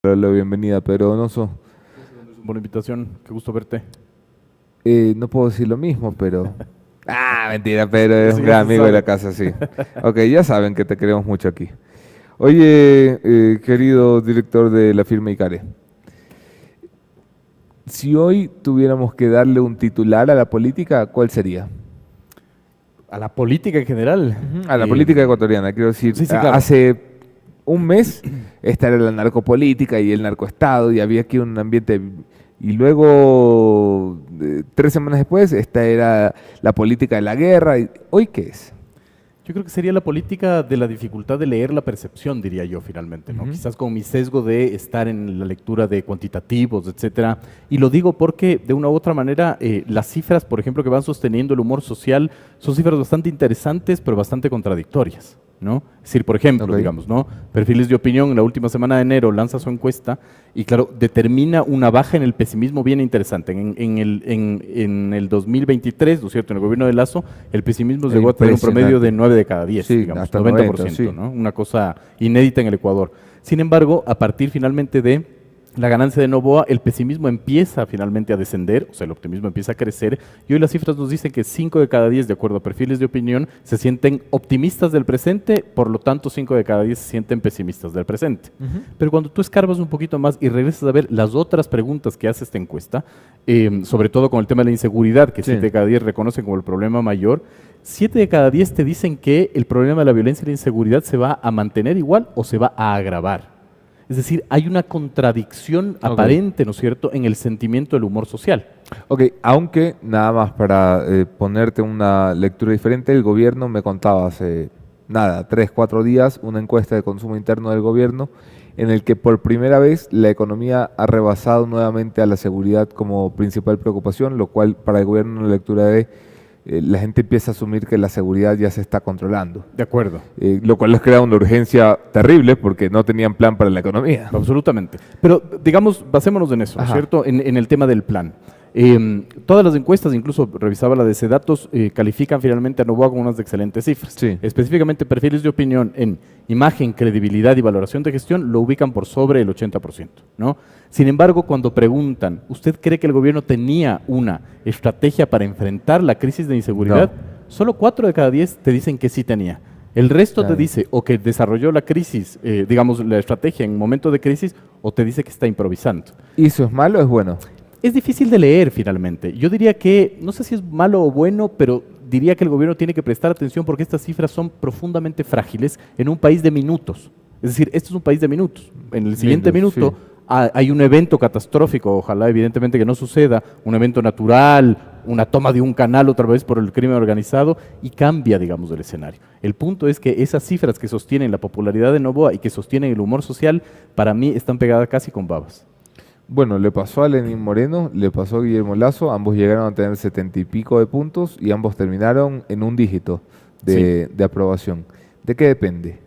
La bienvenida, Pedro Donoso. Buena invitación, qué gusto verte. No puedo decir lo mismo, pero... Ah, mentira, Pedro, es Eso un ya gran se amigo de la sabe. casa, sí. Ok, ya saben que te queremos mucho aquí. Oye, querido director de la firma Icare, si hoy tuviéramos que darle un titular a la política, ¿cuál sería? A la política en general. A la política ecuatoriana, quiero decir, Sí, sí, claro. hace un mes esta era la narcopolítica y el narcoestado y había aquí un ambiente y luego 3 semanas después esta era la política de la guerra. ¿Hoy qué es? Yo creo que sería la política de la dificultad de leer la percepción, diría yo finalmente, ¿no? Ujú. Quizás con mi sesgo de estar en la lectura de cuantitativos, etcétera. Y lo digo porque de una u otra manera las cifras, por ejemplo, que van sosteniendo el humor social son cifras bastante interesantes, pero bastante contradictorias, ¿no? Es decir, por ejemplo, Ok. digamos, ¿no? Perfiles de opinión en la última semana de enero lanza su encuesta y, claro, determina una baja en el pesimismo bien interesante. En el 2023, ¿no es cierto? En el gobierno de Lazo, el pesimismo llegó a tener un promedio de Impresionante. 9 de cada 10, Sí, digamos, hasta 90%, 90, sí. ¿no? Una cosa inédita en el Ecuador. Sin embargo, a partir finalmente de la ganancia de Noboa, el pesimismo empieza finalmente a descender, o sea, el optimismo empieza a crecer, y hoy las cifras nos dicen que 5 de cada 10, de acuerdo a perfiles de opinión, se sienten optimistas del presente, por lo tanto 5 de cada 10 se sienten pesimistas del presente. Ujú. Pero cuando tú escarbas un poquito más y regresas a ver las otras preguntas que hace esta encuesta, sobre todo con el tema de la inseguridad, que Sí. 7 de cada 10 reconocen como el problema mayor, 7 de cada 10 te dicen que el problema de la violencia y la inseguridad se va a mantener igual o se va a agravar. Es decir, hay una contradicción Ok. aparente, ¿no es cierto?, en el sentimiento del humor social. Ok, aunque nada más para ponerte una lectura diferente, el gobierno me contaba hace nada, 3, 4 días, una encuesta de consumo interno del gobierno en el que por primera vez la economía ha rebasado nuevamente a la seguridad como principal preocupación, lo cual para el gobierno una lectura de la gente empieza a asumir que la seguridad ya se está controlando, De acuerdo. lo cual les crea una urgencia terrible porque no tenían plan para la economía. Absolutamente. Pero digamos, basémonos en eso, ¿no es Ajá. cierto? En el tema del plan. Todas las encuestas, incluso revisaba la de Sedatos, califican finalmente a Noboa con unas excelentes cifras. Sí. Específicamente, perfiles de opinión en imagen, credibilidad y valoración de gestión lo ubican por sobre el 80%, ¿no? Sin embargo, cuando preguntan, ¿usted cree que el gobierno tenía una estrategia para enfrentar la crisis de inseguridad? Solo 4 de cada 10 te dicen que sí tenía. El resto Claro. te dice o que desarrolló la crisis, digamos, la estrategia en momento de crisis, o te dice que está improvisando. ¿Y eso es malo o es bueno? Es difícil de leer finalmente. Yo diría que, no sé si es malo o bueno, pero diría que el gobierno tiene que prestar atención porque estas cifras son profundamente frágiles en un país de minutos. Es decir, esto es un país de minutos. En el siguiente Minutos, minuto sí. hay un evento catastrófico, ojalá evidentemente que no suceda, un evento natural, una toma de un canal otra vez por el crimen organizado y cambia, digamos, el escenario. El punto es que esas cifras que sostienen la popularidad de Noboa y que sostienen el humor social, para mí están pegadas casi con babas. Bueno, le pasó a Lenín Moreno, le pasó a Guillermo Lazo, ambos llegaron a tener 70 y pico de puntos y ambos terminaron en un dígito de aprobación. ¿De qué depende?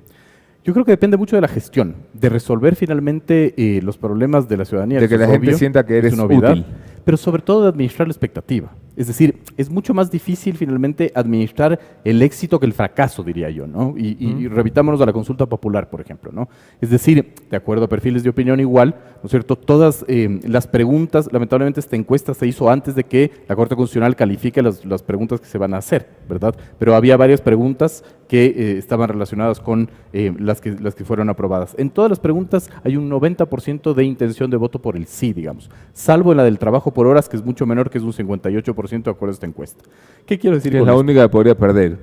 Yo creo que depende mucho de la gestión, de resolver finalmente los problemas de la ciudadanía. De Eso que la es gente obvio, sienta que es eres una obviedad, útil. pero sobre todo de administrar la expectativa. Es decir, es mucho más difícil finalmente administrar el éxito que el fracaso, diría yo, ¿no? Y revitámonos a la consulta popular, por ejemplo, ¿no? Es decir, de acuerdo a perfiles de opinión igual, ¿no es cierto? Todas las preguntas, lamentablemente esta encuesta se hizo antes de que la Corte Constitucional califique las preguntas que se van a hacer, ¿verdad? Pero había varias preguntas que estaban relacionadas con las que fueron aprobadas. En todas las preguntas hay un 90% de intención de voto por el sí, digamos, salvo en la del trabajo por horas, que es mucho menor, que es un 58% de acuerdo a esta encuesta. ¿Qué quiero decir Que es con la esto? única que podría perder.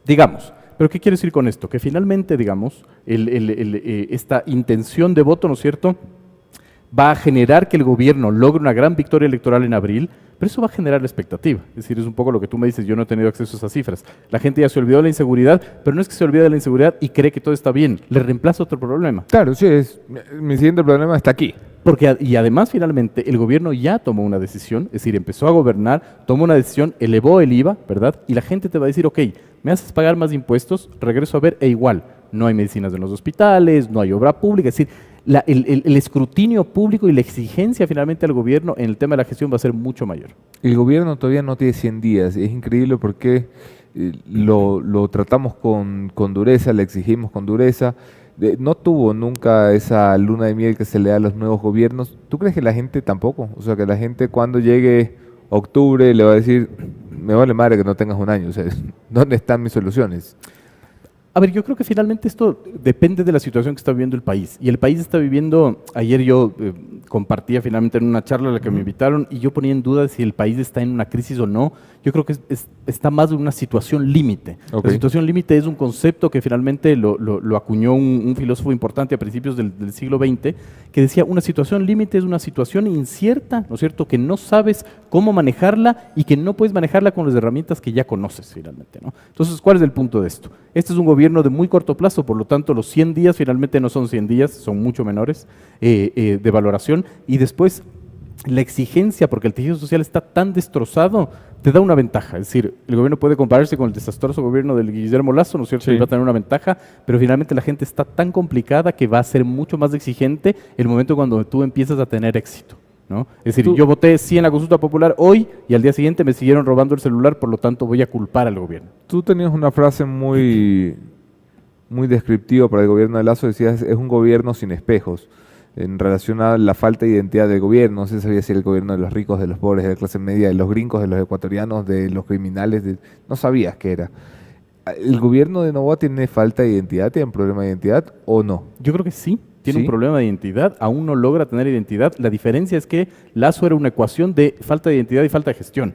Digamos, pero ¿qué quiero decir con esto? Que finalmente, digamos, esta intención de voto, ¿no es cierto?, va a generar que el gobierno logre una gran victoria electoral en abril, pero eso va a generar la expectativa. Es decir, es un poco lo que tú me dices, yo no he tenido acceso a esas cifras. La gente ya se olvidó de la inseguridad, pero no es que se olvide de la inseguridad y cree que todo está bien, le reemplaza otro problema. Claro, sí, mi siguiente problema está aquí. Y además, finalmente, el gobierno ya tomó una decisión, es decir, empezó a gobernar, tomó una decisión, elevó el IVA, ¿verdad? Y la gente te va a decir, ok, me haces pagar más impuestos, regreso a ver, e igual, no hay medicinas en los hospitales, no hay obra pública, es decir, el escrutinio público y la exigencia finalmente al gobierno en el tema de la gestión va a ser mucho mayor. El gobierno todavía no tiene 100 días. Es increíble porque lo tratamos con dureza, le exigimos con dureza. no tuvo nunca esa luna de miel que se le da a los nuevos gobiernos. ¿Tú crees que la gente tampoco? O sea, que la gente cuando llegue octubre le va a decir, me vale madre que no tengas un año, o sea, ¿dónde están mis soluciones? A ver, yo creo que finalmente esto depende de la situación que está viviendo el país. Y el país está viviendo, ayer yo compartía finalmente en una charla a la que me invitaron y yo ponía en duda si el país está en una crisis o no. Yo creo que está más en una situación límite. Ok. La situación límite es un concepto que finalmente lo acuñó un filósofo importante a principios del siglo XX, que decía, una situación límite es una situación incierta, ¿no es cierto?, que no sabes cómo manejarla y que no puedes manejarla con las herramientas que ya conoces finalmente, ¿no? Entonces, ¿cuál es el punto de esto? Este es un gobierno de muy corto plazo, por lo tanto, los 100 días finalmente no son 100 días, son mucho menores de valoración. Y después, la exigencia, porque el tejido social está tan destrozado, te da una ventaja. Es decir, el gobierno puede compararse con el desastroso gobierno del Guillermo Lasso, ¿no es cierto? Sí. Y va a tener una ventaja, pero finalmente la gente está tan complicada que va a ser mucho más exigente el momento cuando tú empiezas a tener éxito, ¿no? Es decir, yo voté sí en la consulta popular hoy y al día siguiente me siguieron robando el celular, por lo tanto voy a culpar al gobierno. Tú tenías una frase muy descriptiva para el gobierno de Lasso, decías, es un gobierno sin espejos, en relación a la falta de identidad del gobierno. No se sabía si era el gobierno de los ricos, de los pobres, de la clase media, de los gringos, de los ecuatorianos, de los criminales, no sabías qué era. ¿El gobierno de Noboa tiene falta de identidad, tiene un problema de identidad o no? Yo creo que sí. Tiene ¿Sí? un problema de identidad, aún no logra tener identidad. La diferencia es que Lasso era una ecuación de falta de identidad y falta de gestión.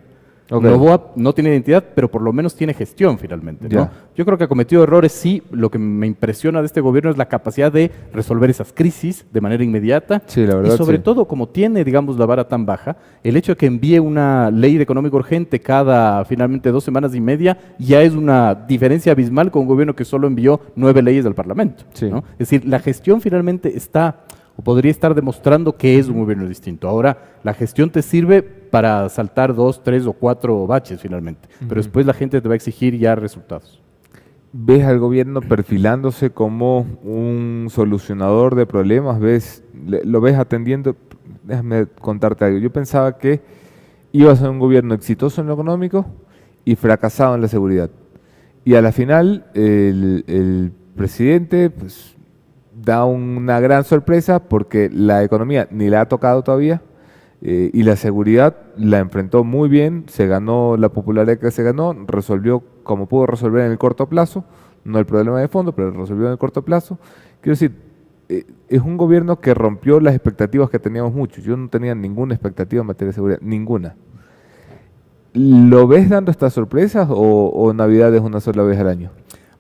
Ok. Noboa no tiene identidad, pero por lo menos tiene gestión finalmente, ¿no? Ya. Yo creo que ha cometido errores, sí. Lo que me impresiona de este gobierno es la capacidad de resolver esas crisis de manera inmediata. Sí, la verdad, y sobre sí. todo, como tiene, digamos, la vara tan baja, el hecho de que envíe una ley de económico urgente cada, finalmente, 2 semanas y media, ya es una diferencia abismal con un gobierno que solo envió 9 leyes al Parlamento, Sí. ¿no? Es decir, la gestión finalmente está, o podría estar demostrando que es un gobierno distinto. Ahora, la gestión te sirve para saltar 2, 3 o 4 baches finalmente, pero después la gente te va a exigir ya resultados. ¿Ves al gobierno perfilándose como un solucionador de problemas? ¿Lo ves atendiendo? Déjame contarte algo. Yo pensaba que iba a ser un gobierno exitoso en lo económico y fracasado en la seguridad. Y a la final, el presidente pues, da una gran sorpresa porque la economía ni la ha tocado todavía y la seguridad la enfrentó muy bien, se ganó la popularidad que se ganó, resolvió como pudo resolver en el corto plazo, no el problema de fondo, pero resolvió en el corto plazo. Quiero decir, es un gobierno que rompió las expectativas que teníamos muchos. Yo no tenía ninguna expectativa en materia de seguridad, ninguna. ¿Lo ves dando estas sorpresas o Navidad es una sola vez al año?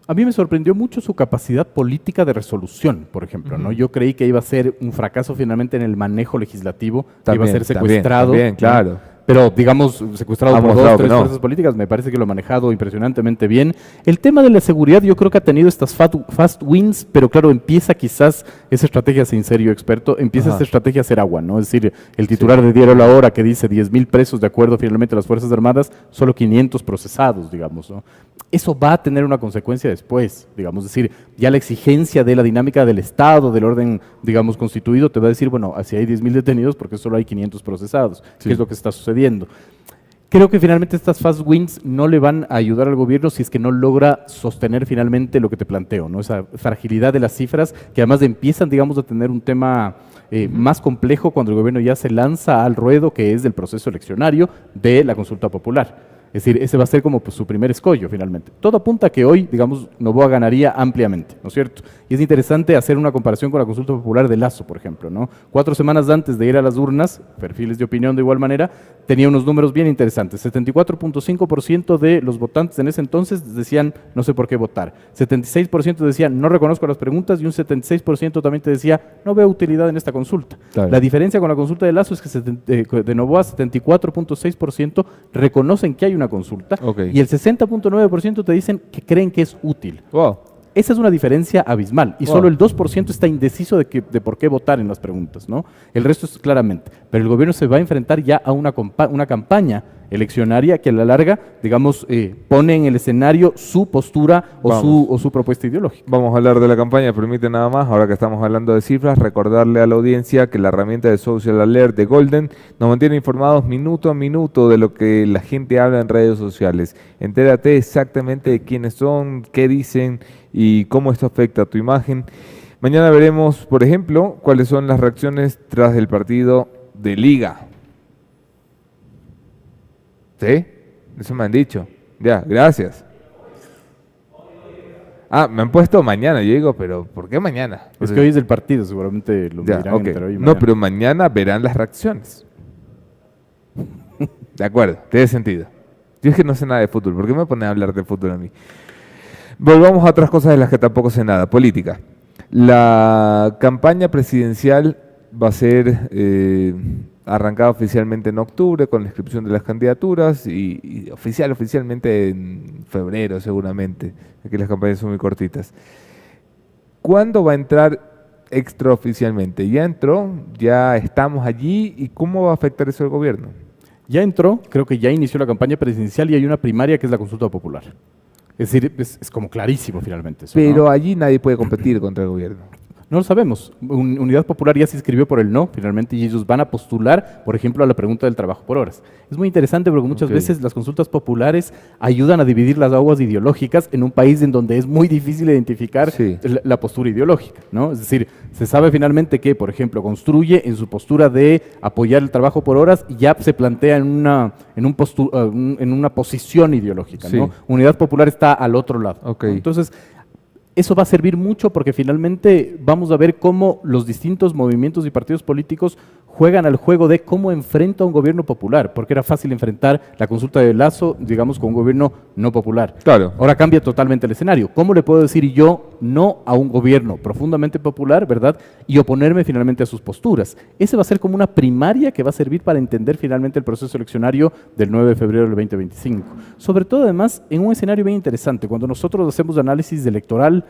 A mí me sorprendió mucho su capacidad política de resolución, por ejemplo, ¿no? Yo creí que iba a ser un fracaso finalmente en el manejo legislativo, que iba a ser secuestrado. También, ¿no? claro. Pero, digamos, secuestrado Ha por mostrado 2, que 3 no. fuerzas políticas, me parece que lo ha manejado impresionantemente bien. El tema de la seguridad yo creo que ha tenido estas fast wins, pero claro, empieza quizás esa estrategia, sin ser yo experto, empieza Ajá. esa estrategia a ser agua, ¿no? Es decir, el titular de Diario La Hora que dice 10.000 presos de acuerdo finalmente a las Fuerzas Armadas, solo 500 procesados, digamos, ¿no? Eso va a tener una consecuencia después, digamos, es decir, ya la exigencia de la dinámica del Estado, del orden, digamos, constituido, te va a decir, bueno, así hay 10.000 detenidos porque solo hay 500 procesados, Sí. ¿qué es lo que está sucediendo? Creo que finalmente estas fast wins no le van a ayudar al gobierno si es que no logra sostener finalmente lo que te planteo, ¿no? Esa fragilidad de las cifras que además empiezan, digamos, a tener un tema más complejo cuando el gobierno ya se lanza al ruedo, que es del proceso eleccionario de la consulta popular. Es decir, ese va a ser como pues, su primer escollo finalmente. Todo apunta a que hoy, digamos, Noboa ganaría ampliamente, ¿no es cierto? Y es interesante hacer una comparación con la consulta popular de Lasso, por ejemplo, ¿no? 4 semanas antes de ir a las urnas, perfiles de opinión de igual manera, tenía unos números bien interesantes. 74.5% de los votantes en ese entonces decían no sé por qué votar. 76% decían no reconozco las preguntas y un 76% también te decía no veo utilidad en esta consulta. Claro. La diferencia con la consulta de Lasso es que de Noboa 74.6% reconocen que hay una consulta Ok. y el 60.9% te dicen que creen que es útil. Wow. Esa es una diferencia abismal y Wow. solo el 2% está indeciso de por qué votar en las preguntas, ¿no? El resto es claramente. Pero el gobierno se va a enfrentar ya a una campaña eleccionaria que a la larga, digamos, pone en el escenario su postura o su propuesta ideológica. Vamos a hablar de la campaña, permite nada más, ahora que estamos hablando de cifras, recordarle a la audiencia que la herramienta de Social Alert de Golden nos mantiene informados minuto a minuto de lo que la gente habla en redes sociales. Entérate exactamente de quiénes son, qué dicen y cómo esto afecta a tu imagen. Mañana veremos, por ejemplo, cuáles son las reacciones tras el partido de Liga. ¿Sí? Eso me han dicho. Ya, gracias. Ah, me han puesto mañana. Yo digo, pero ¿por qué mañana? Es que hoy es el partido, seguramente lo Ya, dirán ok. entre hoy y No, mañana. pero mañana verán las reacciones. De acuerdo, tiene sentido. Yo es que no sé nada de fútbol. ¿Por qué me ponen a hablar de fútbol a mí? Volvamos a otras cosas de las que tampoco sé nada. Política. La campaña presidencial va a ser arrancada oficialmente en octubre con la inscripción de las candidaturas y oficialmente en febrero seguramente. Aquí las campañas son muy cortitas. ¿Cuándo va a entrar extraoficialmente? ¿Ya entró? ¿Ya estamos allí? ¿Y cómo va a afectar eso al gobierno? Ya entró, creo que ya inició la campaña presidencial y hay una primaria que es la consulta popular. Es decir, es como clarísimo finalmente eso, Pero ¿no? allí nadie puede competir contra el gobierno. No lo sabemos. Unidad Popular ya se inscribió por el no, finalmente, y ellos van a postular, por ejemplo, a la pregunta del trabajo por horas. Es muy interesante porque muchas Ok. veces las consultas populares ayudan a dividir las aguas ideológicas en un país en donde es muy difícil identificar Sí. la postura ideológica, ¿no? Es decir, se sabe finalmente que, por ejemplo, Construye en su postura de apoyar el trabajo por horas y ya se plantea en una posición ideológica, Sí. ¿no? Unidad Popular está al otro lado. Ok. ¿no? Entonces, eso va a servir mucho porque finalmente vamos a ver cómo los distintos movimientos y partidos políticos juegan al juego de cómo enfrenta a un gobierno popular, porque era fácil enfrentar la consulta de Lasso, digamos, con un gobierno no popular. Claro. Ahora cambia totalmente el escenario. ¿Cómo le puedo decir yo no a un gobierno profundamente popular, verdad? Y oponerme finalmente a sus posturas. Ese va a ser como una primaria que va a servir para entender finalmente el proceso eleccionario del 9 de febrero del 2025. Sobre todo, además, en un escenario bien interesante. Cuando nosotros hacemos análisis electoral,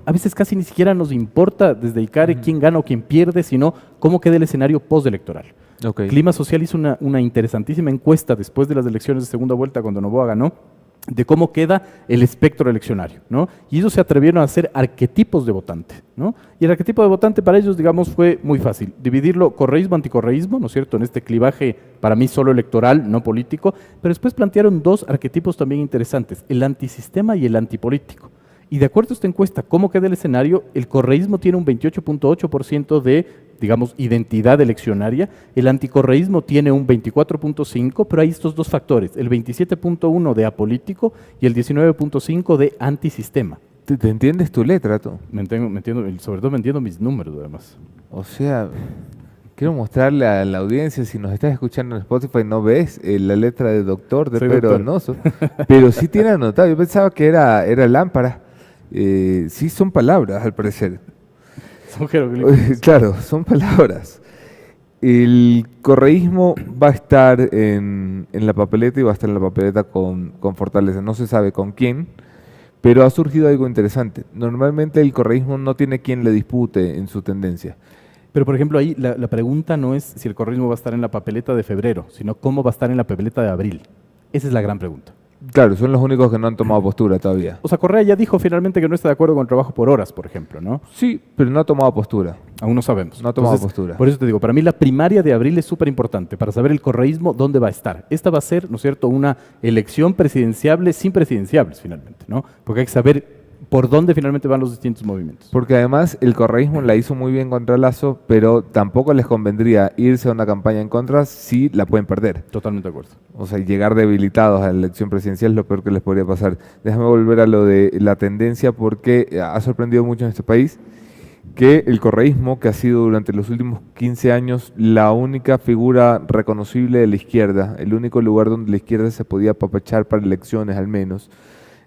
a veces casi ni siquiera nos importa desde ICARE quién gana o quién pierde, sino cómo queda el escenario postelectoral. Ok. Clima Social hizo una interesantísima encuesta después de las elecciones de segunda vuelta cuando Noboa ganó, de cómo queda el espectro eleccionario, ¿no? Y ellos se atrevieron a hacer arquetipos de votante, ¿no? Y el arquetipo de votante para ellos, digamos, fue muy fácil. Dividirlo correísmo, anticorreísmo, ¿no es cierto? En este clivaje, para mí, solo electoral, no político. Pero después plantearon dos arquetipos también interesantes, el antisistema y el antipolítico. Y de acuerdo a esta encuesta, ¿cómo queda el escenario? El correísmo tiene un 28.8% de, digamos, identidad eleccionaria, el anticorreísmo tiene un 24.5%, pero hay estos dos factores, el 27.1% de apolítico y el 19.5% de antisistema. ¿Te entiendes tu letra, tú? Me entiendo, sobre todo me entiendo mis números, además. O sea, quiero mostrarle a la audiencia, si nos estás escuchando en Spotify, no ves la letra de doctor de Soy Pedro doctor. Donoso, pero sí tiene anotado. Yo pensaba que era lámpara. Sí son palabras, al parecer. Son jeroglíficos. Claro, son palabras. El correísmo va a estar en la papeleta y va a estar en la papeleta con Fortaleza. No se sabe con quién, pero ha surgido algo interesante. Normalmente el correísmo no tiene quien le dispute en su tendencia. Pero, por ejemplo, ahí la pregunta no es si el correísmo va a estar en la papeleta de febrero, sino cómo va a estar en la papeleta de abril. Esa es la gran pregunta. Claro, son los únicos que no han tomado postura todavía. O sea, Correa ya dijo finalmente que no está de acuerdo con el trabajo por horas, por ejemplo, ¿no? Sí, pero no ha tomado postura. Aún no sabemos. No ha tomado postura. Por eso te digo, para mí la primaria de abril es súper importante para saber el correísmo dónde va a estar. Esta va a ser, ¿no es cierto?, una elección presidenciable sin presidenciables, finalmente, ¿no? Porque hay que saber por dónde finalmente van los distintos movimientos. Porque además el correísmo la hizo muy bien contra Lasso, pero tampoco les convendría irse a una campaña en contra si la pueden perder. Totalmente de acuerdo. O sea, llegar debilitados a la elección presidencial es lo peor que les podría pasar. Déjame volver a lo de la tendencia porque ha sorprendido mucho en este país que el correísmo, que ha sido durante los últimos 15 años la única figura reconocible de la izquierda, el único lugar donde la izquierda se podía apapachar para elecciones al menos,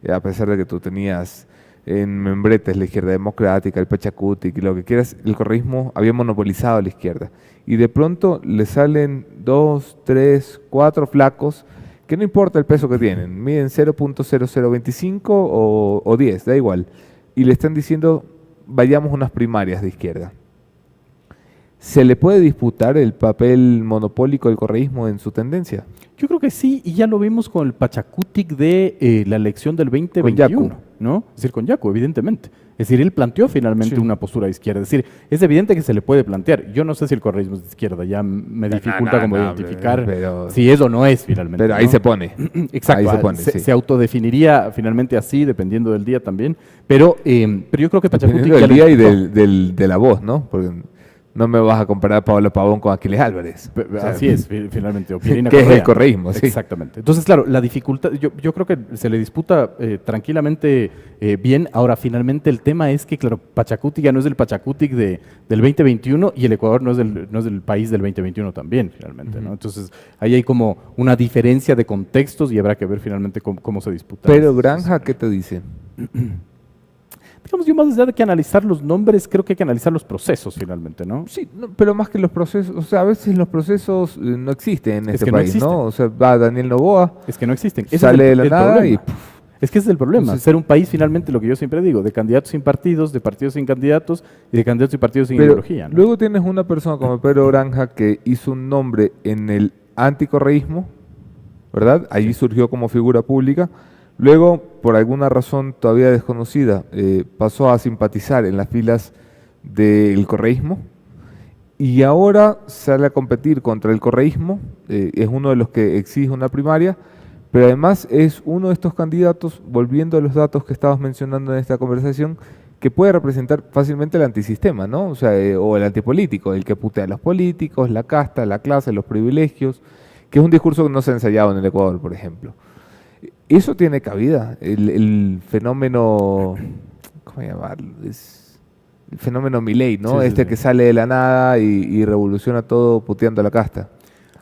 a pesar de que tú tenías en membretes la izquierda democrática, el Pachacutic, lo que quieras, el correísmo había monopolizado a la izquierda. Y de pronto le salen 2, 3, 4 flacos, que no importa el peso que tienen, miden 0.0025 o 10, da igual. Y le están diciendo, vayamos a unas primarias de izquierda. ¿Se le puede disputar el papel monopólico del correísmo en su tendencia? Yo creo que sí, y ya lo vimos con el Pachacutic de la elección del 2021, Yacu. ¿no? Es decir, con Yacu, evidentemente. Es decir, él planteó finalmente Sí. una postura de izquierda. Es decir, es evidente que se le puede plantear. Yo no sé si el correísmo es de izquierda, ya me dificulta como identificar si es o no es finalmente. Pero ahí ¿no? se pone. Exacto, Ahí se pone, sí. se autodefiniría finalmente así, dependiendo del día también. Pero yo creo que Pachacuti... Dependiendo del ya lo día y intentó. de la voz, ¿no? Porque no me vas a comparar a Pablo Pavón con Aquiles Álvarez. O sea, Así es, finalmente. O Pierina que es Correa. el correísmo, sí. Exactamente. Entonces, claro, la dificultad, yo creo que se le disputa tranquilamente bien. Ahora, finalmente, el tema es que, claro, Pachacuti ya no es el Pachacuti del 2021 y el Ecuador no es del país del 2021 también, finalmente, ¿no? Entonces, ahí hay como una diferencia de contextos y habrá que ver finalmente cómo se disputa. Pero Granja, ¿qué te dice? Digamos, yo más allá de que analizar los nombres, creo que hay que analizar los procesos finalmente, ¿no? Sí, no, pero más que los procesos, o sea, a veces los procesos no existen en Es este que no país, existen. ¿no? O sea, va Daniel Noboa, Es que no existen. Ese sale es de la nada problema. y puf. Es que ese es el problema, Entonces- ser un país finalmente, lo que yo siempre digo, de candidatos sin partidos, de partidos sin candidatos y de candidatos y partidos sin Pero ideología, ¿no? luego tienes una persona como Pedro Granja que hizo un nombre en el anticorreísmo, ¿verdad? Allí surgió como figura pública. Luego, por alguna razón todavía desconocida, pasó a simpatizar en las filas del correísmo y ahora sale a competir contra el correísmo. Es uno de los que exige una primaria, pero además es uno de estos candidatos, volviendo a los datos que estabas mencionando en esta conversación, que puede representar fácilmente el antisistema, ¿no? O sea, o el antipolítico, el que putea a los políticos, la casta, la clase, los privilegios, que es un discurso que no se ha ensayado en el Ecuador, por ejemplo. Eso tiene cabida, el fenómeno, ¿cómo llamarlo? Es el fenómeno Milei, ¿no? Sí, sí, Este sí. que sale de la nada y revoluciona todo puteando a la casta.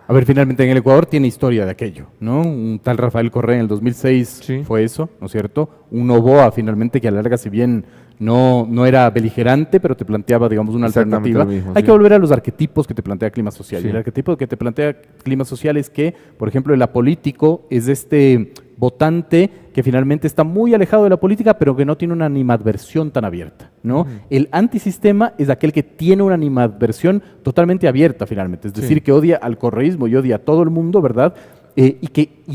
A ver, finalmente en el Ecuador tiene historia de aquello, ¿no? Un tal Rafael Correa en el 2006 Sí. fue eso, ¿no es cierto? Un Noboa finalmente que a la larga, si bien no era beligerante, pero te planteaba, digamos, una Exactamente alternativa. lo mismo, Hay sí. que volver a los arquetipos que te plantea Clima Social. Sí. Y el arquetipo que te plantea Clima Social es que, por ejemplo, el apolítico es este votante que finalmente está muy alejado de la política, pero que no tiene una animadversión tan abierta, ¿no? El antisistema es aquel que tiene una animadversión totalmente abierta, finalmente. Es decir, Sí. que odia al correísmo y odia a todo el mundo, ¿verdad? Y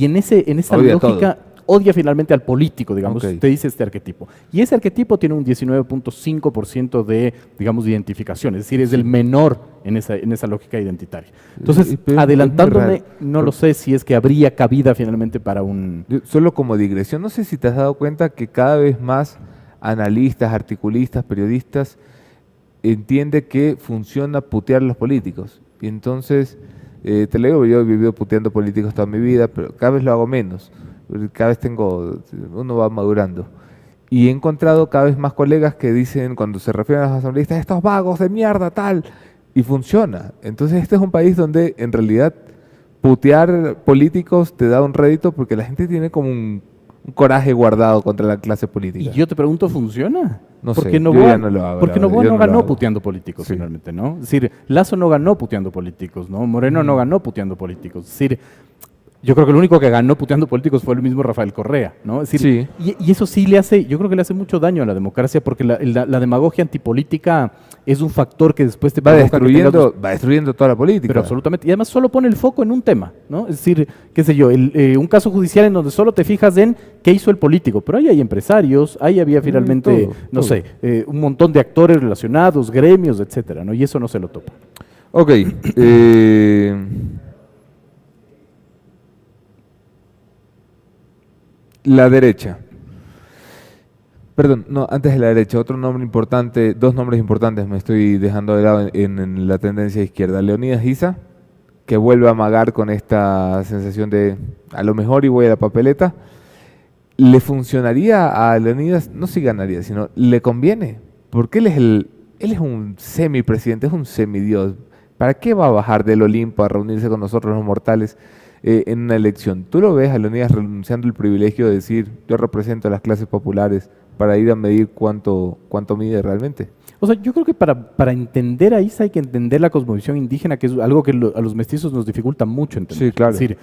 en esa Odia lógica odia finalmente al político, digamos, Ok. te dice este arquetipo. Y ese arquetipo tiene un 19.5% de, digamos, de identificación, es decir, es el menor en esa lógica identitaria. Entonces, Pero es adelantándome, muy raro. no lo sé si es que habría cabida finalmente para un... Solo como digresión, no sé si te has dado cuenta que cada vez más analistas, articulistas, periodistas entiende que funciona putear a los políticos. Y entonces, te lo digo, yo he vivido puteando políticos toda mi vida, pero cada vez lo hago menos. Cada vez uno va madurando. Y he encontrado cada vez más colegas que dicen, cuando se refieren a los asambleístas, estos vagos de mierda, tal, y funciona. Entonces este es un país donde en realidad putear políticos te da un rédito porque la gente tiene como un coraje guardado contra la clase Y política. yo te pregunto, ¿funciona? No Porque sé, Noboa, yo ya no lo hago, porque la verdad, Noboa yo no no lo ganó hago. puteando políticos Sí. finalmente, ¿no? Es decir, Lazo no ganó puteando políticos, ¿no? Moreno no ganó puteando políticos. Es decir, yo creo que el único que ganó puteando políticos fue el mismo Rafael Correa, ¿no? Es decir, y eso sí le hace, yo creo que le hace mucho daño a la democracia porque la demagogia antipolítica es un factor que después te va provoca que tengas va destruyendo toda la política. pero absolutamente. Y además solo pone el foco en un tema, ¿no? Es decir, qué sé yo, un caso judicial en donde solo te fijas en qué hizo el político. Pero ahí hay empresarios, ahí había finalmente, todo, no todo. sé, un montón de actores relacionados, gremios, etcétera, ¿no? Y eso no se lo topa. Ok. La derecha. Perdón, no, antes de la derecha, otro nombre importante, dos nombres importantes me estoy dejando de lado en la tendencia izquierda. Leonidas Issa, que vuelve a amagar con esta sensación de a lo mejor y voy a la papeleta. ¿Le funcionaría a Leonidas? No si ganaría, sino le conviene. Porque él es un semipresidente, es un semidios. ¿Para qué va a bajar del Olimpo a reunirse con nosotros los mortales en una elección? ¿Tú lo ves a Leonidas renunciando el privilegio de decir yo represento a las clases populares para ir a medir cuánto mide realmente? O sea, yo creo que para entender a Isa hay que entender la cosmovisión indígena, que es algo que a los mestizos nos dificulta mucho entender. Sí, claro. Es decir,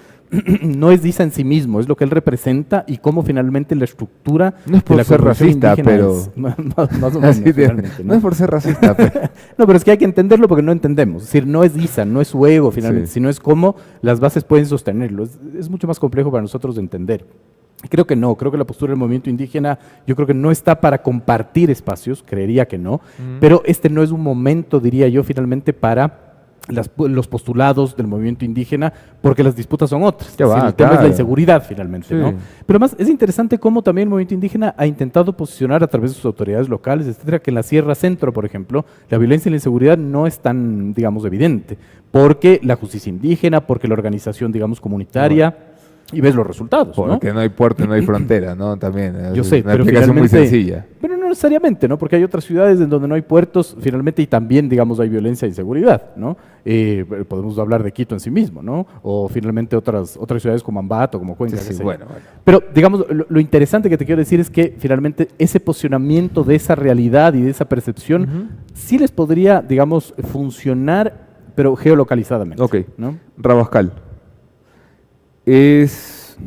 no es Isa en sí mismo, es lo que él representa y cómo finalmente la estructura No es por de la ser cosmovisión racista, indígena pero- es más o menos, Así de- finalmente, no es por ser racista, pero No, pero es que hay que entenderlo porque no entendemos. Es decir, no es Isa, no es su ego finalmente, Sí. sino es cómo las bases pueden sostenerlo. Es mucho más complejo para nosotros de entender. Creo que no, creo que la postura del movimiento indígena, yo creo que no está para compartir espacios, creería que no, pero este no es un momento, diría yo, finalmente para los postulados del movimiento indígena, porque las disputas son otras. Ya va, el tema es la claro. inseguridad, finalmente, Sí. ¿no? Pero además es interesante cómo también el movimiento indígena ha intentado posicionar a través de sus autoridades locales, etcétera, que en la Sierra Centro, por ejemplo, la violencia y la inseguridad no es tan, digamos, evidente, porque la justicia indígena, porque la organización, digamos, comunitaria, y ves los resultados, ¿no? Porque no hay puerto y no hay frontera, ¿no? También. Yo Es sé, una pero explicación muy finalmente, sencilla. pero no necesariamente, ¿no? Porque hay otras ciudades en donde no hay puertos, finalmente, y también, digamos, hay violencia e inseguridad, ¿no? Podemos hablar de Quito en sí mismo, ¿no? O finalmente otras ciudades como Ambato, como Cuenca, Sí, qué sí, sé yo. bueno. Pero, digamos, lo interesante que te quiero decir es que finalmente ese posicionamiento de esa realidad y de esa percepción sí les podría, digamos, funcionar, pero geolocalizadamente. Ok. ¿No? Rabascal. Es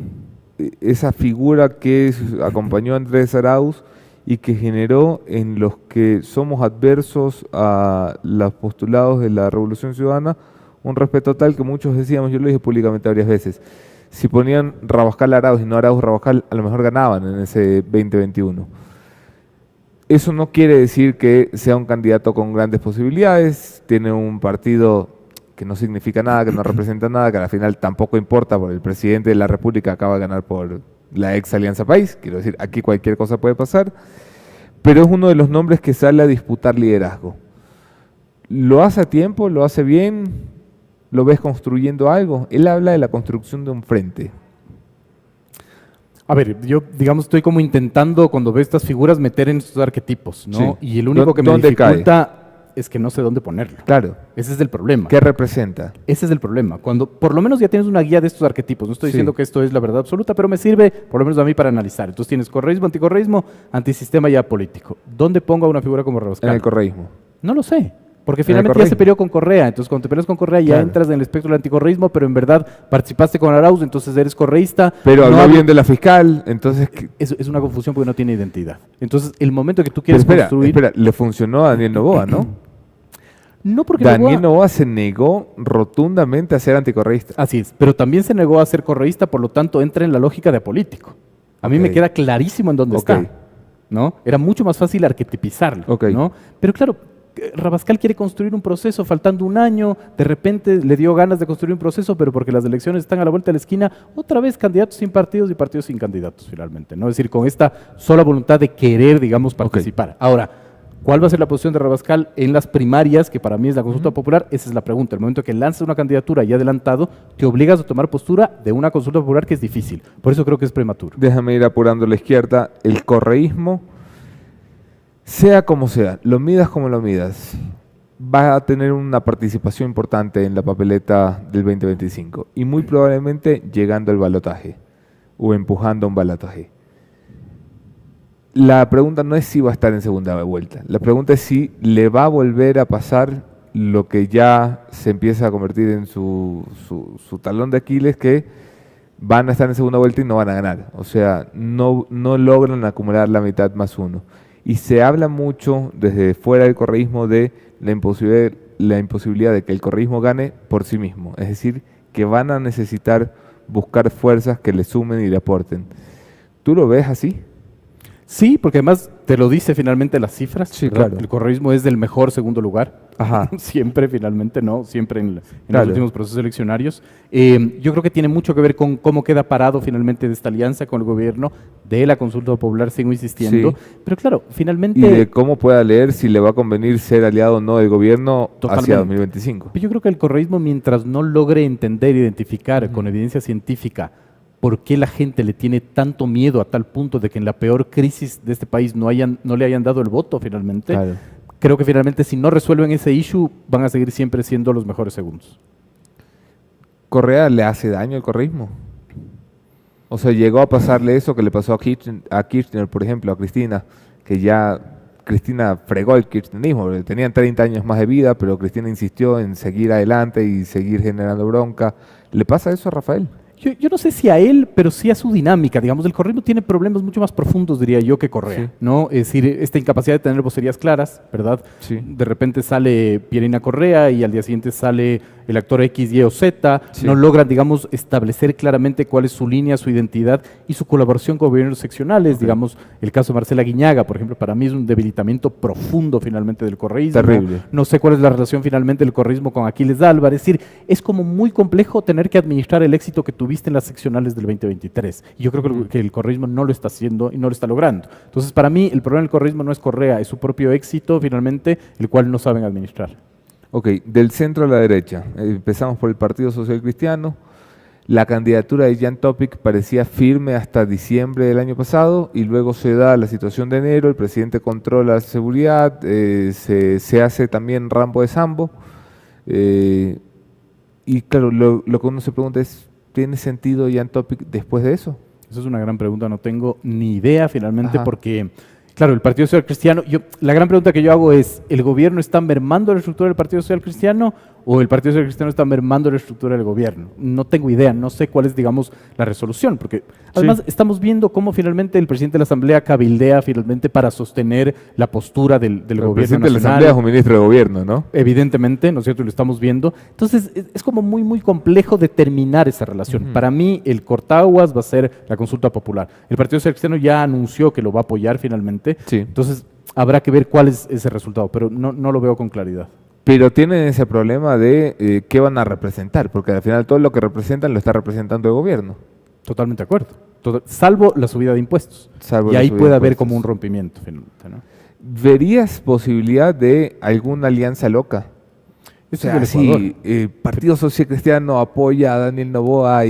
esa figura que acompañó a Andrés Arauz y que generó en los que somos adversos a los postulados de la Revolución Ciudadana un respeto tal que muchos decíamos, yo lo dije públicamente varias veces, si ponían Rabascal Arauz y no Arauz Rabascal, a lo mejor ganaban en ese 2021. Eso no quiere decir que sea un candidato con grandes posibilidades, tiene un partido que no significa nada, que no representa nada, que al final tampoco importa, porque el presidente de la República acaba de ganar por la ex Alianza País, quiero decir, aquí cualquier cosa puede pasar, pero es uno de los nombres que sale a disputar liderazgo. ¿Lo hace a tiempo? ¿Lo hace bien? ¿Lo ves construyendo algo? Él habla de la construcción de un frente. A ver, yo, digamos, estoy como intentando, cuando veo estas figuras, meter en estos arquetipos, ¿no? Sí. Y el único que me ¿Dónde cae? dificulta es que no sé dónde ponerlo. Claro. Ese es el problema. ¿Qué representa? Ese es el problema. Cuando por lo menos ya tienes una guía de estos arquetipos, no estoy Sí. diciendo que esto es la verdad absoluta, pero me sirve, por lo menos a mí, para analizar. Entonces tienes correísmo, anticorreísmo, antisistema y apolítico. ¿Dónde pongo a una figura como En Rabascal? el correísmo. No lo sé. Porque el finalmente ya se correísmo. peleó con Correa. Entonces, cuando te peleas con Correa, ya Claro. entras en el espectro del anticorreísmo, pero en verdad participaste con Arauz, entonces eres correísta. Pero No habló hablo- bien de la fiscal, entonces... Es una confusión porque no tiene identidad. Entonces, el momento que tú Pero quieres espera, construir. espera, le funcionó a Daniel Noboa, ¿no? No porque Daniel Noboa- Noboa se negó rotundamente a ser anticorreísta. Así es, pero también se negó a ser correísta, por lo tanto entra en la lógica de apolítico. A mí me Ok. queda clarísimo en dónde Ok. está, ¿no? Era mucho más fácil arquetipizarlo, Ok. ¿no? Pero claro, Rabascal quiere construir un proceso faltando un año, de repente le dio ganas de construir un proceso, pero porque las elecciones están a la vuelta de la esquina, otra vez candidatos sin partidos y partidos sin candidatos finalmente, ¿no? Es decir, con esta sola voluntad de querer, digamos, participar. Ahora, ¿cuál va a ser la posición de Rabascal en las primarias, que para mí es la consulta popular? Esa es la pregunta. El momento que lanzas una candidatura ya adelantado, te obligas a tomar postura de una consulta popular que es difícil. Por eso creo que es prematuro. Déjame ir apurando a la izquierda. El correísmo, sea como sea, lo midas como lo midas, va a tener una participación importante en la papeleta del 2025 y muy probablemente llegando al balotaje o empujando un balotaje. La pregunta no es si va a estar en segunda vuelta, la pregunta es si le va a volver a pasar lo que ya se empieza a convertir en su talón de Aquiles, que van a estar en segunda vuelta y no van a ganar. O sea, no logran acumular la mitad más uno. Y se habla mucho desde fuera del correísmo de la imposibilidad de que el correísmo gane por sí mismo. Es decir, que van a necesitar buscar fuerzas que le sumen y le aporten. ¿Tú lo ves así? Sí, porque además te lo dice finalmente las cifras. Sí, ¿verdad? claro. El correísmo es del mejor segundo lugar. Ajá. Siempre, finalmente, ¿no? Siempre en Claro. los últimos procesos eleccionarios. Yo creo que tiene mucho que ver con cómo queda parado finalmente de esta alianza con el gobierno, de la consulta popular, sigo insistiendo. Sí. Pero claro, finalmente... Y de cómo pueda leer si le va a convenir ser aliado o no del gobierno Totalmente. hacia 2025. Yo creo que el correísmo, mientras no logre entender, identificar con evidencia científica por qué la gente le tiene tanto miedo a tal punto de que en la peor crisis de este país no le hayan dado el voto finalmente, Claro. creo que finalmente si no resuelven ese issue van a seguir siempre siendo los mejores segundos. ¿Correa le hace daño al correísmo? O sea, llegó a pasarle eso que le pasó a Kirchner, por ejemplo, a Cristina, que ya Cristina fregó el kirchnerismo, tenían 30 años más de vida, pero Cristina insistió en seguir adelante y seguir generando bronca. ¿Le pasa eso a Rafael? Yo no sé si a él, pero sí a su dinámica. Digamos, el correísmo tiene problemas mucho más profundos, diría yo, que Correa, Sí. ¿no? Es decir, esta incapacidad de tener vocerías claras, ¿verdad? Sí. De repente sale Pierina Correa y al día siguiente sale el actor X, Y o Z, Sí. no logran, digamos, establecer claramente cuál es su línea, su identidad y su colaboración con gobiernos seccionales. Digamos, el caso de Marcela Guiñaga, por ejemplo, para mí es un debilitamiento profundo finalmente del correísmo. Terrible. No sé cuál es la relación finalmente del correísmo con Aquiles Álvarez. Es decir, es como muy complejo tener que administrar el éxito que tuviste en las seccionales del 2023. Y yo creo que el correísmo no lo está haciendo y no lo está logrando. Entonces, para mí, el problema del correísmo no es Correa, es su propio éxito, finalmente, el cual no saben administrar. Ok, del centro a la derecha. Empezamos por el Partido Social Cristiano. La candidatura de Jan Topic parecía firme hasta diciembre del año pasado y luego se da la situación de enero, el presidente controla la seguridad, se hace también rambo de sambo. Y claro, lo que uno se pregunta es, ¿tiene sentido Jan Topic después de eso? Esa es una gran pregunta, no tengo ni idea finalmente Ajá. porque, claro, el Partido Social Cristiano, la gran pregunta que yo hago es, ¿el gobierno está mermando la estructura del Partido Social Cristiano o el Partido Social Cristiano está mermando la estructura del gobierno? No tengo idea, no sé cuál es, digamos, la resolución, porque además estamos viendo cómo finalmente el presidente de la Asamblea cabildea finalmente para sostener la postura del El gobierno presidente de la nacional. Asamblea es un ministro de gobierno, ¿no? Evidentemente, ¿no es cierto? Lo estamos viendo. Entonces, es como muy, muy complejo determinar esa relación. Ujú. Para mí, el cortaguas va a ser la consulta popular. El Partido Social Cristiano ya anunció que lo va a apoyar finalmente. Sí. Entonces, habrá que ver cuál es ese resultado, pero no lo veo con claridad. Pero tienen ese problema de qué van a representar, porque al final todo lo que representan lo está representando el gobierno. Totalmente de acuerdo. Salvo la subida de impuestos. Salvo Y la ahí subida puede de haber impuestos. como un rompimiento finalmente, ¿no? ¿Verías posibilidad de alguna alianza loca? O Eso sea, es del Ecuador. si Partido Social Cristiano apoya a Daniel Noboa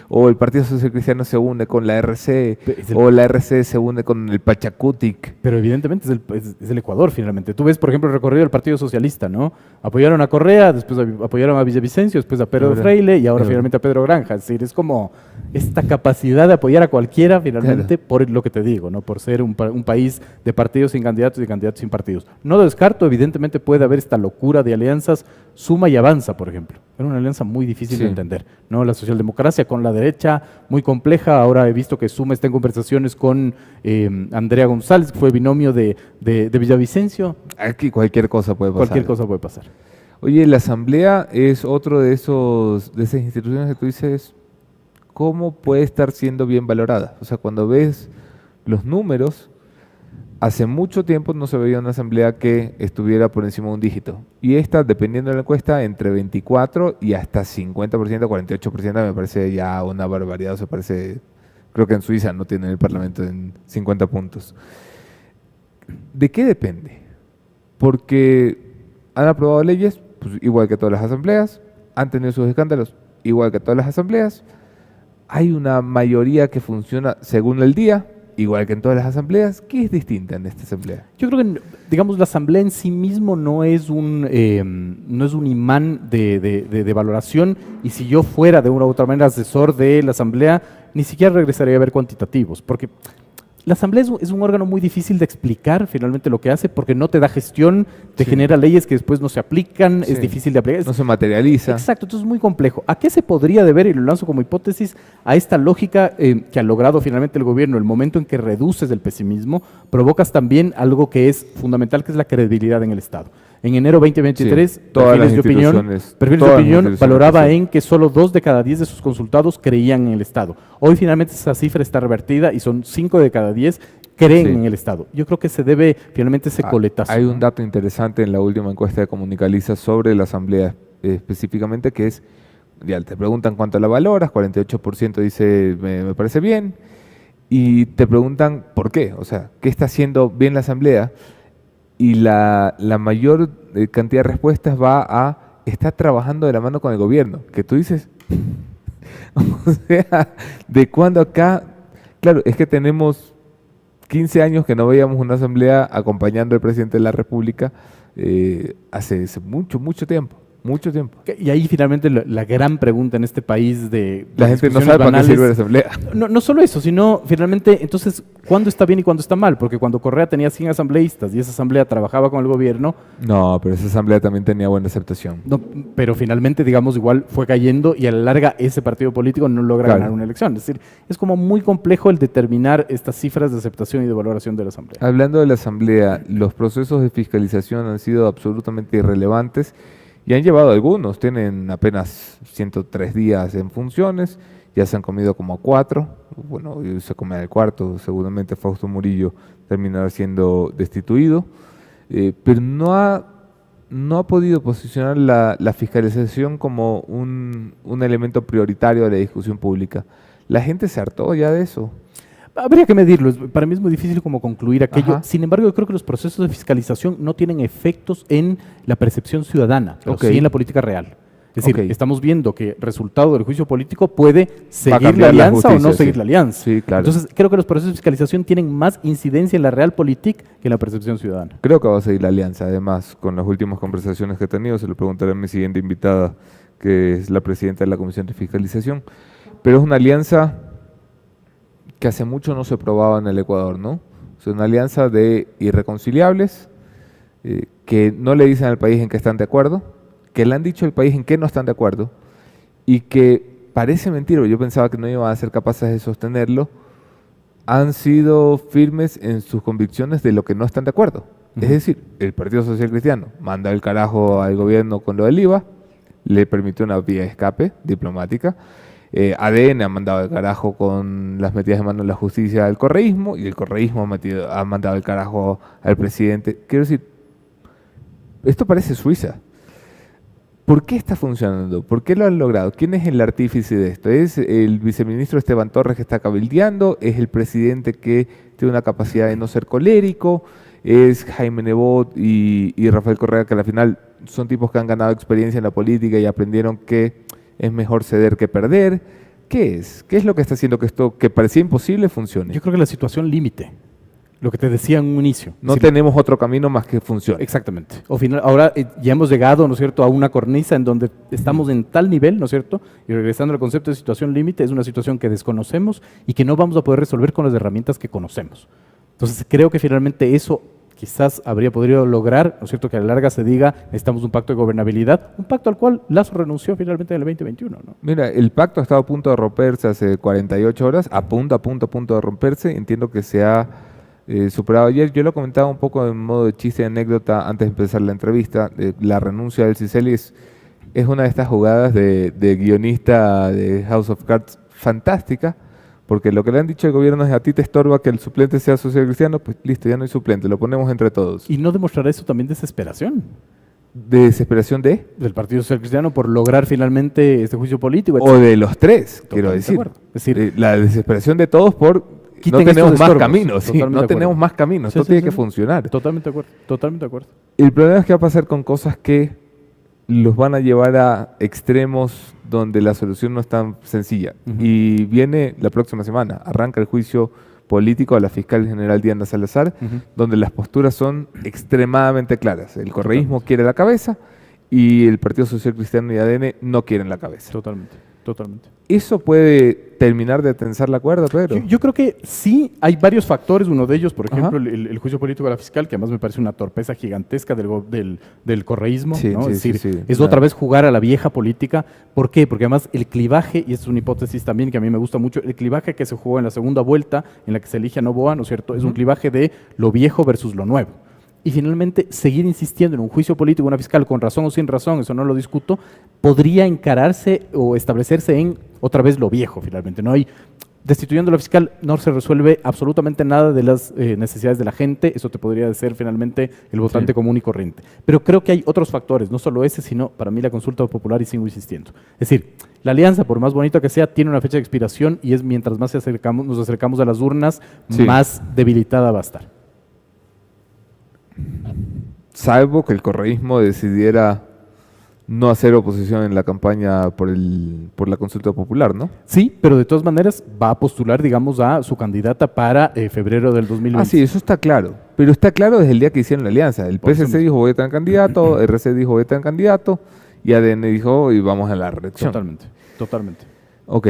o el Partido Social Cristiano se une con la RC Es el- o la RC se une con el Pachacutic. Pero evidentemente es el Ecuador finalmente. Tú ves, por ejemplo, el recorrido del Partido Socialista, ¿no? Apoyaron a Correa, después apoyaron a Villavicencio, después a Pedro Ahora- Freile y ahora ahora- finalmente a Pedro Granja. Es decir, es como esta capacidad de apoyar a cualquiera finalmente por lo que te digo, ¿no? Por ser un país de partidos sin candidatos y de candidatos sin partidos. No lo descarto, evidentemente puede haber esta locura de alianzas. Suma y Avanza, por ejemplo. Era una alianza muy difícil Sí. de entender, ¿no? La socialdemocracia con la derecha, muy compleja. Ahora he visto que Suma está en conversaciones con Andrea González, que fue binomio de Villavicencio. Aquí cualquier cosa puede pasar. Cualquier cosa puede pasar. Oye, la Asamblea es otro de esas instituciones que tú dices, ¿cómo puede estar siendo bien valorada? O sea, cuando ves los números, hace mucho tiempo no se veía una Asamblea que estuviera por encima de un dígito. Y esta, dependiendo de la encuesta, entre 24 y hasta 50%, 48% me parece ya una barbaridad. O sea, parece, creo que en Suiza no tienen el Parlamento en 50 puntos. ¿De qué depende? Porque han aprobado leyes, pues, igual que todas las asambleas, han tenido sus escándalos, igual que todas las asambleas. Hay una mayoría que funciona según el día, igual que en todas las asambleas. ¿Qué es distinta en esta asamblea? Yo creo que, digamos, la asamblea en sí mismo no es un imán de valoración, y si yo fuera de una u otra manera asesor de la asamblea, ni siquiera regresaría a ver cuantitativos, porque la asamblea es un órgano muy difícil de explicar finalmente lo que hace, porque no te da gestión, te Sí. genera leyes que después no se aplican, Sí. es difícil de aplicar. No se materializa. Exacto, entonces es muy complejo. ¿A qué se podría deber, y lo lanzo como hipótesis, a esta lógica que ha logrado finalmente el gobierno? El momento en que reduces el pesimismo, provocas también algo que es fundamental, que es la credibilidad en el Estado. En enero 2023, Sí, todas las Perfiles de instituciones, Opinión todas las instituciones, valoraba sí. en que solo 2 de cada 10 de sus consultados creían en el Estado. Hoy finalmente esa cifra está revertida y son 5 de cada 10 creen Sí. en el Estado. Yo creo que se debe finalmente ese coletazo. Hay ¿no? un dato interesante en la última encuesta de Comunicaliza sobre la asamblea específicamente, que es, ya te preguntan cuánto la valoras, 48% dice me parece bien, y te preguntan por qué, o sea, ¿qué está haciendo bien la asamblea? Y la mayor cantidad de respuestas va a, está trabajando de la mano con el gobierno, que tú dices, o sea, de cuando acá, claro, es que tenemos 15 años que no veíamos una asamblea acompañando al presidente de la República, hace mucho, mucho tiempo. Y ahí finalmente la gran pregunta en este país de La gente no discusiones sabe para qué banales, sirve la asamblea. no solo eso, sino finalmente, entonces, ¿cuándo está bien y cuándo está mal? Porque cuando Correa tenía 100 asambleístas y esa asamblea trabajaba con el gobierno, No, pero esa asamblea también tenía buena aceptación. no, pero finalmente, digamos, igual fue cayendo y a la larga ese partido político no logra Claro. ganar una elección. Es decir, es como muy complejo el determinar estas cifras de aceptación y de valoración de la asamblea. Hablando de la asamblea, los procesos de fiscalización han sido absolutamente irrelevantes Y han llevado algunos, tienen apenas 103 días en funciones, ya se han comido como 4, bueno, y se come el cuarto, seguramente Fausto Murillo terminará siendo destituido, pero no ha podido posicionar la fiscalización como un elemento prioritario de la discusión pública. La gente se hartó ya de eso. Habría que medirlo. Para mí es muy difícil como concluir aquello. Ajá. Sin embargo, yo creo que los procesos de fiscalización no tienen efectos en la percepción ciudadana, pero Ok. sí en la política real. Es decir, Ok. estamos viendo que resultado del juicio político puede seguir la cambiar la alianza o no justicia, seguir sí. la alianza. Sí, claro. Entonces, creo que los procesos de fiscalización tienen más incidencia en la realpolitik que en la percepción ciudadana. Creo que va a seguir la alianza, además, con las últimas conversaciones que he tenido, se lo preguntaré a mi siguiente invitada, que es la presidenta de la Comisión de Fiscalización. Pero es una alianza que hace mucho no se probaba en el Ecuador, ¿no? Es una alianza de irreconciliables, que no le dicen al país en qué están de acuerdo, que le han dicho al país en qué no están de acuerdo, y que parece mentira, yo pensaba que no iban a ser capaces de sostenerlo, han sido firmes en sus convicciones de lo que no están de acuerdo. Es decir, el Partido Social Cristiano manda el carajo al gobierno con lo del IVA, le permitió una vía de escape diplomática. ADN ha mandado el carajo con las metidas de mano en la justicia al correísmo, y el correísmo ha mandado el carajo al presidente. Quiero decir, esto parece Suiza. ¿Por qué está funcionando? ¿Por qué lo han logrado? ¿Quién es el artífice de esto? ¿Es el viceministro Esteban Torres que está cabildeando? ¿Es el presidente que tiene una capacidad de no ser colérico? ¿Es Jaime Nebot y Rafael Correa, que al final son tipos que han ganado experiencia en la política y aprendieron que es mejor ceder que perder? ¿Qué es? ¿Qué es lo que está haciendo que esto, que parecía imposible, funcione? Yo creo que la situación límite, lo que te decía en un inicio. No Es decir, tenemos otro camino más que funcione. exactamente. Ahora ya hemos llegado, ¿no es cierto?, a una cornisa en donde estamos en tal nivel, ¿no es cierto? Y regresando al concepto de situación límite, es una situación que desconocemos y que no vamos a poder resolver con las herramientas que conocemos. Entonces, creo que finalmente eso quizás habría podido lograr, ¿no es cierto?, que a la larga se diga, necesitamos un pacto de gobernabilidad, un pacto al cual Lazo renunció finalmente en el 2021, ¿no? Mira, el pacto ha estado a punto de romperse hace 48 horas, a punto de romperse. Entiendo que se ha superado ayer. Yo lo comentaba un poco en modo de chiste y anécdota antes de empezar la entrevista. La renuncia del Ciceli es una de estas jugadas de guionista de House of Cards fantástica, porque lo que le han dicho al gobierno es: a ti te estorba que el suplente sea social cristiano, pues listo, ya no hay suplente, lo ponemos entre todos. ¿Y no demostrará eso también desesperación ¿De desesperación de? del Partido Social Cristiano por lograr finalmente este juicio político? O de los tres, quiero Totalmente de decir. acuerdo. Es decir, La desesperación de todos por quiten no estos tenemos más estorbos. caminos, sí, Totalmente no de acuerdo. tenemos más caminos, Sí, esto sí, tiene sí, que sí. funcionar. Totalmente de acuerdo, totalmente de acuerdo. El problema es que va a pasar con cosas que los van a llevar a extremos donde la solución no es tan sencilla. Ujú. Y viene la próxima semana, arranca el juicio político a la fiscal general Diana Salazar, Ujú. donde las posturas son extremadamente claras. El correísmo quiere la cabeza y el Partido Social Cristiano y ADN no quieren la cabeza. Totalmente, totalmente. ¿Eso puede terminar de tensar la cuerda, Pedro? Yo creo que sí, hay varios factores. Uno de ellos, por Ajá. ejemplo, el juicio político de la fiscal, que además me parece una torpeza gigantesca del correísmo. Sí, ¿no? sí, Es decir, sí, sí, es claro. otra vez jugar a la vieja política. ¿Por qué? Porque además el clivaje, y es una hipótesis también que a mí me gusta mucho, el clivaje que se jugó en la segunda vuelta, en la que se elige a Noboa, ¿no es cierto? Es un clivaje de lo viejo versus lo nuevo. Y finalmente, seguir insistiendo en un juicio político, una fiscal, con razón o sin razón, eso no lo discuto, podría encararse o establecerse en otra vez lo viejo, finalmente. No hay, destituyendo a la fiscal no se resuelve absolutamente nada de las necesidades de la gente, eso te podría ser finalmente el votante Sí. común y corriente. Pero creo que hay otros factores, no solo ese, sino para mí la consulta popular, y sigo insistiendo. Es decir, la alianza, por más bonita que sea, tiene una fecha de expiración y es mientras más nos acercamos a las urnas, Sí. más debilitada va a estar. Salvo que el correísmo decidiera no hacer oposición en la campaña por la consulta popular, ¿no? Sí, pero de todas maneras va a postular, digamos, a su candidata para febrero del 2020. Ah, sí, eso está claro. Pero está claro desde el día que hicieron la alianza. El Por eso PSC mismo. dijo voy a tener candidato, RC dijo voy a tener candidato, y ADN dijo y vamos a la reelección. Totalmente, totalmente. Ok,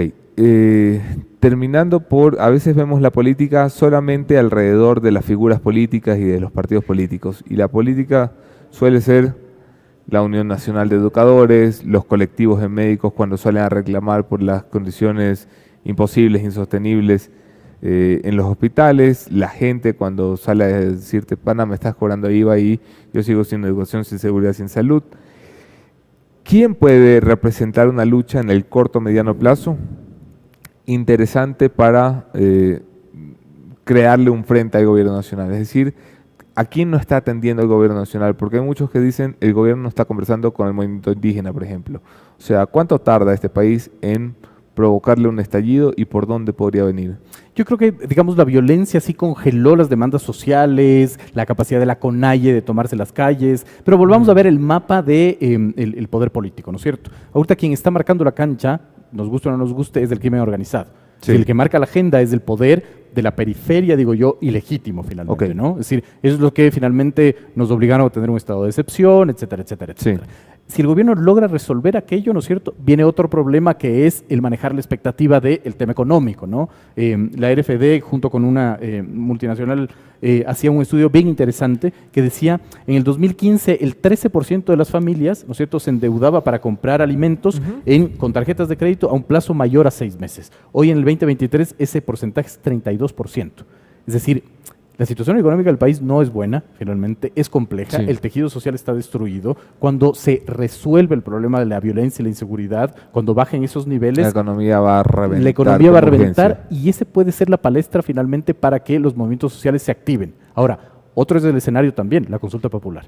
terminando por, a veces vemos la política solamente alrededor de las figuras políticas y de los partidos políticos, y la política suele ser la Unión Nacional de Educadores, los colectivos de médicos cuando salen a reclamar por las condiciones imposibles, insostenibles en los hospitales, la gente cuando sale a decirte, pana, me estás cobrando IVA y yo sigo sin educación, sin seguridad, sin salud. ¿Quién puede representar una lucha en el corto o mediano plazo interesante para crearle un frente al gobierno nacional? Es decir, ¿a quién no está atendiendo el gobierno nacional? Porque hay muchos que dicen el gobierno no está conversando con el movimiento indígena, por ejemplo. O sea, ¿cuánto tarda este país en provocarle un estallido y por dónde podría venir? Yo creo que, digamos, la violencia sí congeló las demandas sociales, la capacidad de la CONAIE de tomarse las calles, pero volvamos a ver el mapa de el poder político, ¿no es cierto? Ahorita quien está marcando la cancha, nos guste o no nos guste, es el crimen organizado. Sí. El que marca la agenda es el poder de la periferia, digo yo, ilegítimo finalmente, Ok. ¿no? Es decir, eso es lo que finalmente nos obligaron a tener un estado de excepción, etcétera, etcétera, Sí. etcétera. Si el gobierno logra resolver aquello, ¿no es cierto? Viene otro problema que es el manejar la expectativa del tema económico, ¿no? La RFD, junto con una multinacional, hacía un estudio bien interesante que decía, en el 2015 el 13% de las familias, ¿no es cierto?, se endeudaba para comprar alimentos con tarjetas de crédito a un plazo mayor a 6 meses. Hoy en el 2023 ese porcentaje es 32%. Es decir, la situación económica del país no es buena, finalmente, es compleja, Sí. el tejido social está destruido. Cuando se resuelve el problema de la violencia y la inseguridad, cuando bajen esos niveles, La economía va a reventar. la economía va a con reventar urgencia. y ese puede ser la palestra finalmente para que los movimientos sociales se activen. Ahora, otro es el escenario también, la consulta popular.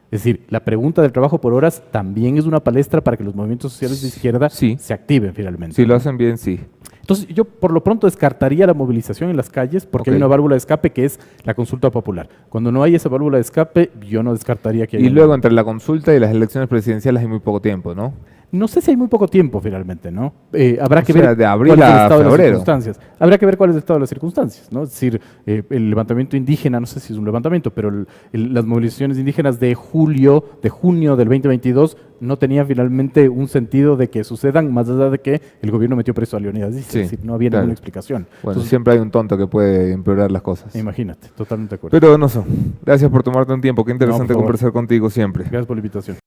Es decir, la pregunta del trabajo por horas también es una palestra para que los movimientos sociales de izquierda Sí. se activen finalmente. Si lo hacen bien, sí. Entonces, yo por lo pronto descartaría la movilización en las calles porque Ok. hay una válvula de escape que es la consulta popular. Cuando no hay esa válvula de escape, yo no descartaría que haya Y una- luego entre la consulta y las elecciones presidenciales hay muy poco tiempo, ¿no? No sé si hay muy poco tiempo finalmente, ¿no? Habrá O que sea, ver de abril cuál es el a estado de las febrero. circunstancias. Habrá que ver cuál es el estado de las circunstancias, ¿no? Es decir, el levantamiento indígena, no sé si es un levantamiento, pero las movilizaciones indígenas de junio del 2022 no tenían finalmente un sentido de que sucedan, más allá de que el gobierno metió preso a Leonidas Dice. Sí, Es decir, no había claro. ninguna explicación. Bueno, Entonces, siempre hay un tonto que puede empeorar las cosas. imagínate, totalmente de acuerdo. Pero no sé. Gracias por tomarte un tiempo. Qué interesante favor. conversar contigo siempre. Gracias por la invitación.